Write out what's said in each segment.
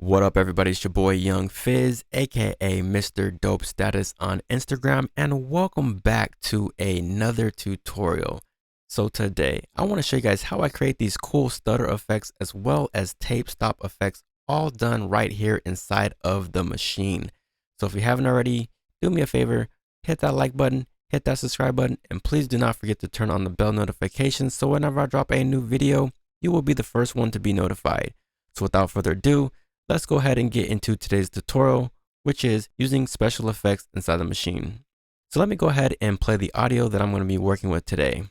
What up, everybody? It's your boy Young Fizz, aka Mr. Dope Status on Instagram, and welcome back to another tutorial. So today, I want to show you guys how I create these cool stutter effects as well as tape stop effects, all done right here inside of the machine. So if you haven't already, do me a favor, hit that like button, hit that subscribe button, and please do not forget to turn on the bell notifications so whenever I drop a new video, you will be the first one to be notified. So without further ado, let's go ahead and get into today's tutorial, which is using special effects inside the machine. So let me go ahead and play the audio that I'm going to be working with today.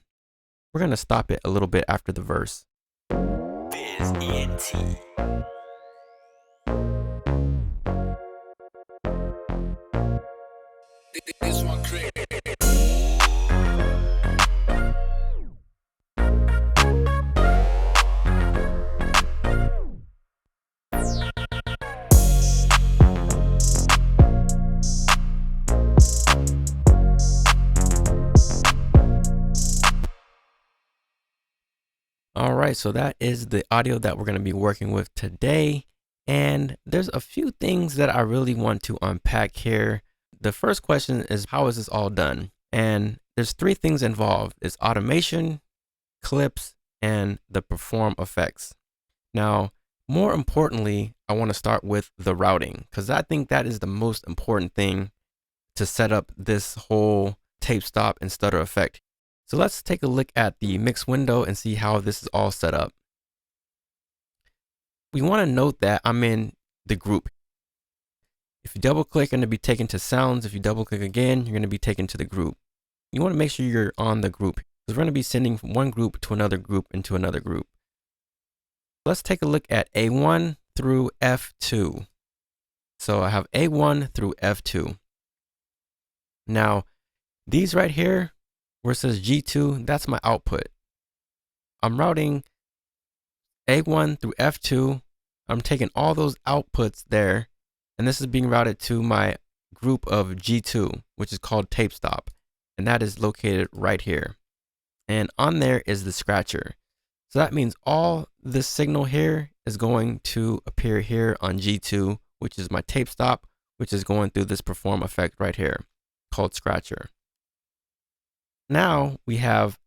We're going to stop it a little bit after the verse. FizzENT. This one crazy. All right, so that is the audio that we're going to be working with today. And there's a few things that I really want to unpack here. The first question is, how is this all done? And there's three things involved. It's automation, clips, and the perform effects. Now, more importantly, I want to start with the routing because I think that is the most important thing to set up this whole tape stop and stutter effect. So let's take a look at the mix window and see how this is all set up. We want to note that I'm in the group. If you double click, you're going to be taken to sounds. If you double click again, you're going to be taken to the group. You want to make sure you're on the group because we're going to be sending from one group to another group into another group. Let's take a look at A1 through F2. So I have A1 through F2. Now, these right here, where it says G2, that's my output. I'm routing A1 through F2. I'm taking all those outputs there, and this is being routed to my group of G2, which is called tape stop, and that is located right here. And on there is the scratcher. So that means all this signal here is going to appear here on G2, which is my tape stop, which is going through this perform effect right here called scratcher. Now we have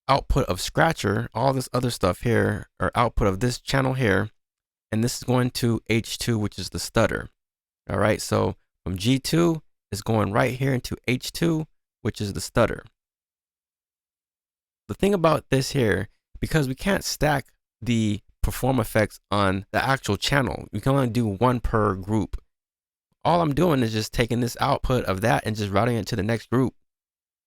output of scratcher, all this other stuff here, or output of this channel here, and this is going to H2, which is the stutter. All right, so from G2 is going right here into H2, which is the stutter. The thing about this here, because we can't stack the perform effects on the actual channel, we can only do one per group. All I'm doing is just taking this output of that and just routing it to the next group.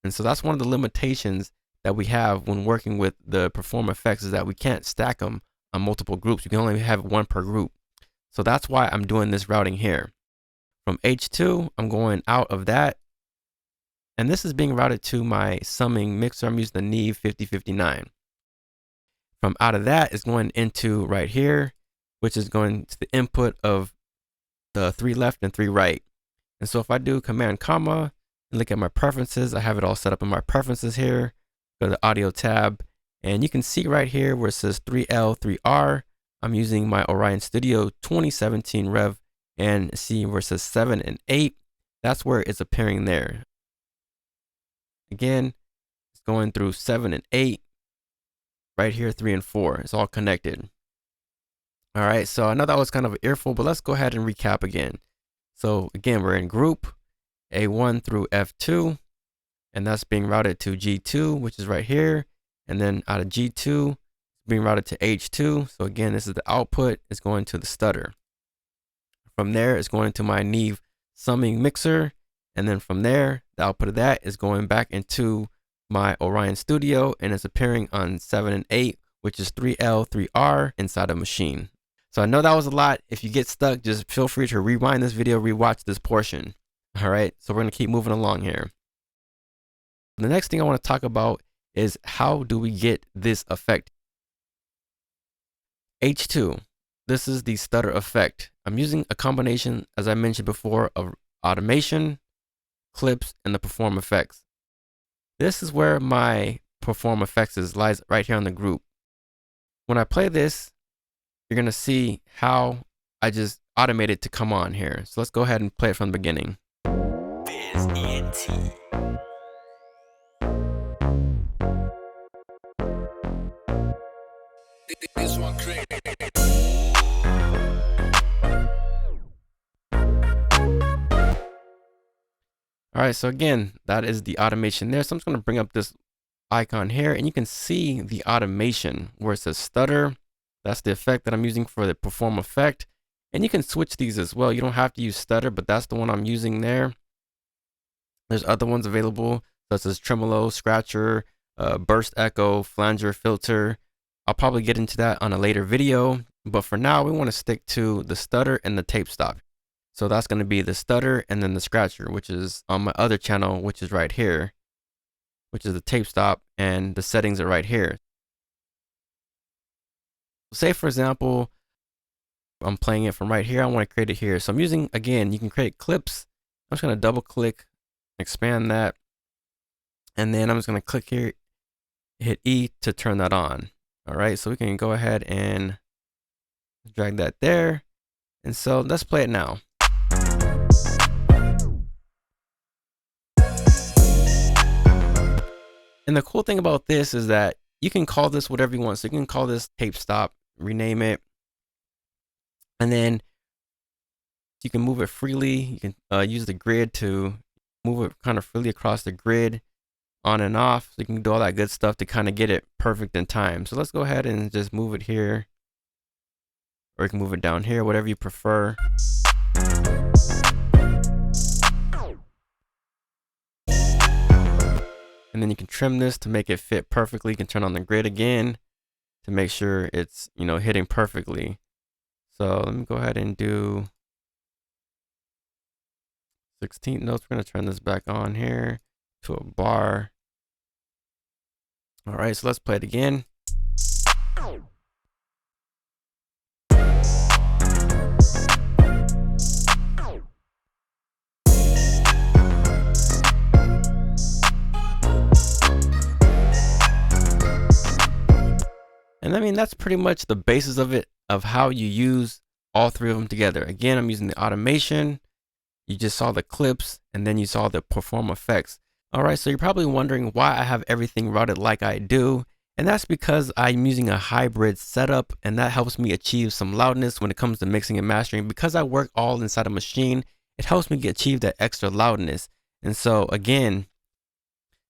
And so that's one of the limitations that we have when working with the perform effects is that we can't stack them on multiple groups. You can only have one per group. So that's why I'm doing this routing here. From H2, I'm going out of that. And this is being routed to my summing mixer. I'm using the Neve 5059. From out of that is going into right here, which is going to the input of the 3 left and 3 right. And so if I do command comma, look at my preferences, I have it all set up in my preferences here. Go to the audio tab, and you can see right here where it says 3L, 3R. I'm using my Orion Studio 2017 Rev, and see where it says 7 and 8. That's where it's appearing there. Again, it's going through 7 and 8. Right here, 3 and 4. It's all connected. All right, so I know that was kind of an earful, but let's go ahead and recap again. So again, we're in group A1 through F2, and that's being routed to G2, which is right here. And then out of G2, it's being routed to H2. So again, this is the output. It's going to the stutter. From there, it's going to my Neve summing mixer. And then from there, the output of that is going back into my Orion Studio, and it's appearing on 7 and 8, which is 3L, 3R inside a machine. So I know that was a lot. If you get stuck, just feel free to rewind this video, rewatch this portion. All right, so we're going to keep moving along here. The next thing I want to talk about is how do we get this effect? H2, this is the stutter effect. I'm using a combination, as I mentioned before, of automation, clips, and the perform effects. This is where my perform effects lies right here on the group. When I play this, you're going to see how I automated to come on here. So let's go ahead and play it from the beginning. FizzENT. This one crazy. All right, so again, that is the automation there. So I'm just going to bring up this icon here, and you can see the automation where it says stutter. That's the effect that I'm using for the perform effect. And you can switch these as well. You don't have to use stutter, but that's the one I'm using there. There's other ones available, such as tremolo, scratcher, burst echo, flanger, filter. I'll probably get into that on a later video, but for now, we want to stick to the stutter and the tape stop. So that's going to be the stutter and then the scratcher, which is on my other channel, which is right here, which is the tape stop, and the settings are right here. Say, for example, I'm playing it from right here. I want to create it here. So I'm using, again, you can create clips. I'm just going to double click, expand that. And then I'm just going to click here, hit E to turn that on. All right. So we can go ahead and drag that there. And so let's play it now. And the cool thing about this is that you can call this whatever you want. So you can call this tape stop, rename it, and then you can move it freely. You can use the grid to move it kind of freely across the grid, on and off. So you can do all that good stuff to kind of get it perfect in time. So let's go ahead and just move it here, or you can move it down here, whatever you prefer. And then you can trim this to make it fit perfectly. You can turn on the grid again to make sure it's, hitting perfectly. So let me go ahead and do 16 notes. We're going to turn this back on here to a bar. All right, so let's play it again. And I mean, that's pretty much the basis of it, of how you use all three of them together. Again, I'm using the automation. You just saw the clips, and then you saw the perform effects. All right, so you're probably wondering why I have everything routed like I do. And that's because I'm using a hybrid setup, and that helps me achieve some loudness when it comes to mixing and mastering. Because I work all inside a Maschine, it helps me achieve that extra loudness. And so again,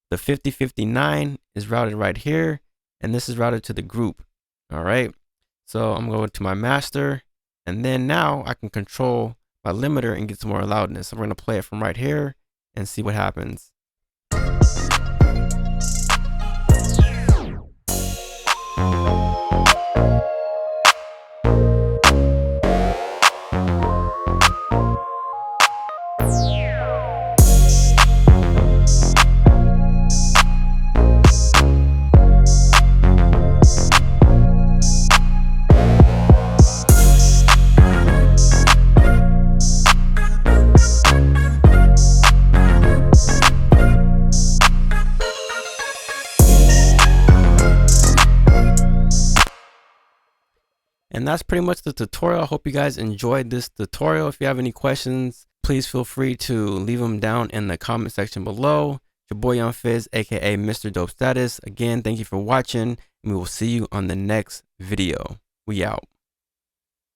the 5059 is routed right here, and this is routed to the group. All right, so I'm going to my master, and then now I can control my limiter and get some more loudness. So we're going to play it from right here and see what happens. And that's pretty much the tutorial. I hope you guys enjoyed this tutorial. If you have any questions, please feel free to leave them down in the comment section below. It's your boy Young Fizz, aka Mr. Dope Status. Again, thank you for watching, and we will see you on the next video. We out.